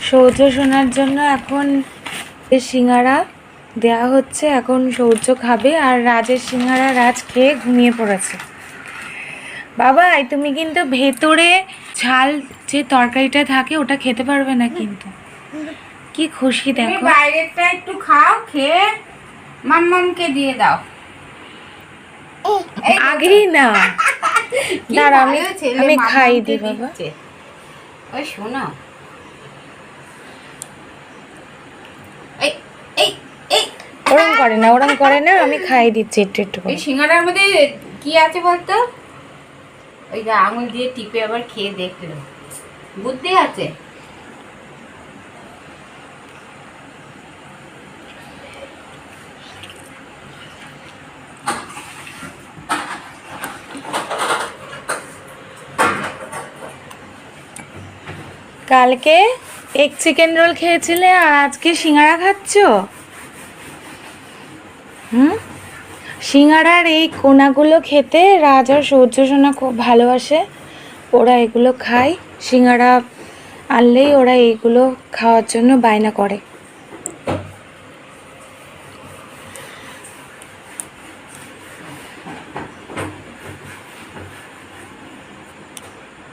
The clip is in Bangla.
সৌর্য শোনার জন্য এখন সিঙ্গারা দেয়া হচ্ছে। এখন সৌর্য খাবে আর রাজের সিঙ্গারা রাজ খেয়ে ঘুমিয়ে পড়েছে। বাবাই তুমি কিন্তু ভেতরে ঝাল যে তরকারিটা থাকে ওটা খেতে পারবে না কিন্তু। কি খুশি দেখো। বাইরেরটা একটু খাও, খেয়ে মাম্মামকে দিয়ে দাও। আগেই না দাঁড়া আমি খাই দিই বাবা। ওই শোনো, ওরম করে না আমি খাই দিচ্ছি একটু একটু করে। এই সিঙ্গারার মধ্যে কি আছে বলতো? ওই যে আঙুল দিয়ে টিপে আবার খেয়ে দেখলো, বুদ্ধি আছে। কালকে এগ চিকেন রোল খেয়েছিলে আর আজকে সিঙ্গারা খাচ্ছ। সিঙ্গারার এই কোনাগুলো খেতে রাজ আর সৌর্য সোনা খুব ভালোবাসে। ওরা এগুলো খায়, সিঙ্গারা আনলেই ওরা এইগুলো খাওয়ার জন্য বায়না করে।